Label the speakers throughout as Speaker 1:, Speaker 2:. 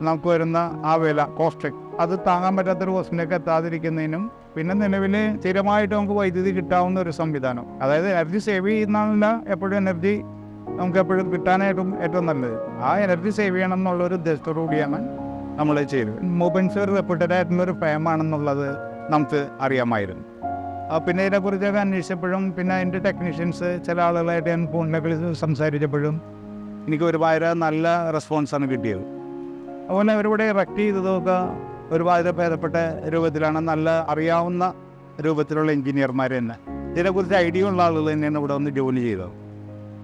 Speaker 1: നമുക്ക് വരുന്ന ആ വില കോസ്റ്റ് അത് താങ്ങാൻ പറ്റാത്തൊരു കോസ്റ്റിലേക്ക് എത്താതിരിക്കുന്നതിനും പിന്നെ നിലവിൽ സ്ഥിരമായിട്ട് നമുക്ക് വൈദ്യുതി കിട്ടാവുന്ന ഒരു സംവിധാനം, അതായത് എനർജി സേവ് ചെയ്യുന്നതല്ല, എപ്പോഴും എനർജി നമുക്ക് എപ്പോഴും കിട്ടാനായിട്ടും ഏറ്റവും നല്ലത്. ആ എനർജി സേവ് ചെയ്യണം എന്നുള്ളൊരു ഉദ്ദേശത്തോടു കൂടിയാണ് നമ്മൾ ചെയ്തത്. മൂപ്പൻസ് ഒരു റെപ്യൂട്ടഡ് ആയിട്ടുള്ളൊരു ഫേമാണെന്നുള്ളത് നമുക്ക് അറിയാമായിരുന്നു. പിന്നെ ഇതിനെക്കുറിച്ചൊക്കെ അന്വേഷിച്ചപ്പോഴും പിന്നെ അതിൻ്റെ ടെക്നീഷ്യൻസ് ചില ആളുകളായിട്ട് ഞാൻ ഫോണിലൊക്കെ സംസാരിച്ചപ്പോഴും എനിക്ക് ഒരുപാട് നല്ല റെസ്പോൺസാണ് കിട്ടിയത്. അതുപോലെ അവരിവിടെ ഇറക്റ്റ് ചെയ്തതൊക്കെ ഒരുപാട് ഭേദപ്പെട്ട രൂപത്തിലാണ്, നല്ല അറിയാവുന്ന രൂപത്തിലുള്ള എൻജിനീയർമാർ തന്നെ, ഇതിനെക്കുറിച്ച് ഐഡിയ ഉള്ള ആളുകൾ തന്നെയാണ് ഇവിടെ വന്ന് ജോലി ചെയ്തത്.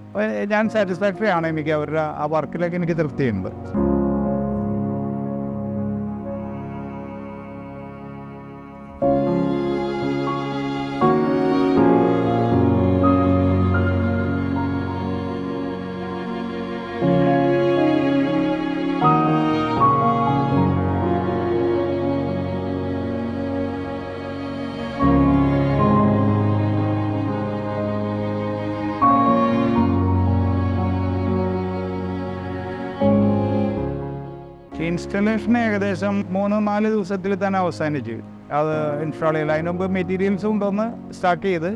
Speaker 1: അപ്പോൾ ഞാൻ സാറ്റിസ്ഫാക്ടറി ആണ്, എനിക്ക് അവരുടെ ആ വർക്കിലേക്ക് എനിക്ക് തൃപ്തിയുണ്ട്. ഇൻസ്റ്റലേഷൻ ഏകദേശം 3-4 ദിവസത്തിൽ തന്നെ അവസാനിച്ചു. അത് ഇൻസ്റ്റാൾ ചെയ്യില്ല. അതിന് മുമ്പ് മെറ്റീരിയൽസ് കൊണ്ടുവന്ന് സ്റ്റാർട്ട് ചെയ്ത്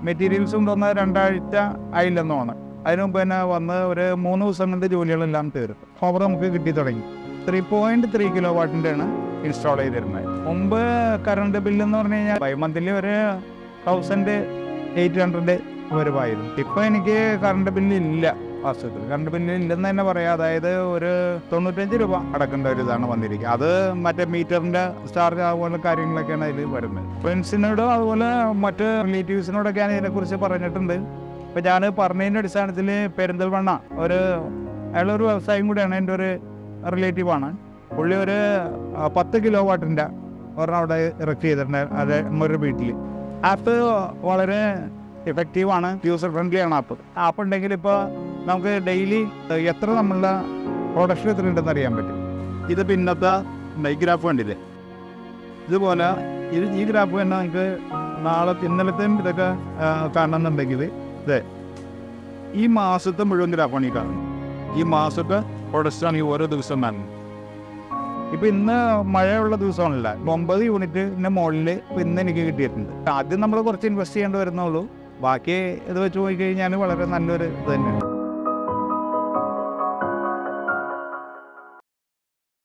Speaker 1: മെറ്റീരിയൽസ് കൊണ്ടുവന്ന് 2 ആഴ്ച ആയില്ലെന്നാണ്. അതിന് മുമ്പ് തന്നെ വന്ന് ഒരു 3 ദിവസം കൊണ്ട് ജോലികളെല്ലാം തീർക്കും. പവർ നമുക്ക് കിട്ടി തുടങ്ങി. 3.3 kW ആണ് ഇൻസ്റ്റാൾ ചെയ്തിരുന്നത്. മുമ്പ് കറണ്ട് ബില്ലെന്ന് പറഞ്ഞു കഴിഞ്ഞാൽ മന്ത്ലി ഒരു 1800 വരുമായിരുന്നു. ഇപ്പോൾ എനിക്ക് കറണ്ട് ബില്ലില്ല. വാസ്തവത്തിൽ കറണ്ട് ബില്ല് ഇല്ലെന്ന് തന്നെ പറയാം. അതായത് ഒരു 95 രൂപ അടക്കേണ്ട ഒരു ഇതാണ് വന്നിരിക്കുക. അത് മറ്റേ മീറ്ററിൻ്റെ ചാർജ് അതുപോലെ കാര്യങ്ങളൊക്കെയാണ് അതിൽ വരുന്നത്. ഫ്രണ്ട്സിനോടും അതുപോലെ മറ്റ് റിലേറ്റീവ്സിനോടൊക്കെ ഞാൻ ഇതിനെക്കുറിച്ച് പറഞ്ഞിട്ടുണ്ട്. ഇപ്പോൾ ഞാൻ പറഞ്ഞതിൻ്റെ അടിസ്ഥാനത്തിൽ പെരിന്തൽമണ്ണ അയാളൊരു വ്യവസായം കൂടിയാണ്, എൻ്റെ ഒരു റിലേറ്റീവാണ്. പുള്ളി ഒരു 10 kW ഒരെണ്ണം അവിടെ ഇറക്റ്റ് ചെയ്തിട്ടുണ്ട്. അത് നമ്മുടെ വീട്ടിൽ. ആപ്പ് വളരെ എഫക്റ്റീവാണ്, യൂസർ ഫ്രണ്ട്ലി ആണ് ആപ്പ് ഉണ്ടെങ്കിൽ ഇപ്പോൾ നമുക്ക് ഡെയിലി എത്ര നമ്മളുടെ പ്രൊഡക്ഷൻ എത്ര ഉണ്ടെന്ന് അറിയാൻ പറ്റും. ഇത് പിന്നത്തെ ഗ്രാഫ് കണ്ടില്ലേ, ഇതുപോലെ ഈ ഗ്രാഫ് തന്നെ നമുക്ക് ഇന്നലത്തെയും ഇതൊക്കെ കാണണമെന്നുണ്ടെങ്കിൽ ഈ മാസത്തെ മുഴുവൻ ഗ്രാഫാണ് ഈ കാണുന്നത്. ഈ മാസത്തെ പ്രൊഡക്റ്റാണ് ഈ ഓരോ ദിവസം കാണുന്നത്. ഇപ്പം ഇന്ന് മഴയുള്ള ദിവസമാണല്ല, 9 യൂണിറ്റിൻ്റെ മുകളിൽ ഇപ്പം ഇന്ന് എനിക്ക് കിട്ടിയിട്ടുണ്ട്. ആദ്യം നമ്മൾ കുറച്ച് ഇൻവെസ്റ്റ് ചെയ്യേണ്ടി വരുന്നുള്ളൂ. ബാക്കി ഇത് വെച്ച് പോയി കഴിഞ്ഞാൽ വളരെ നല്ലൊരു ഇത് തന്നെയാണ്.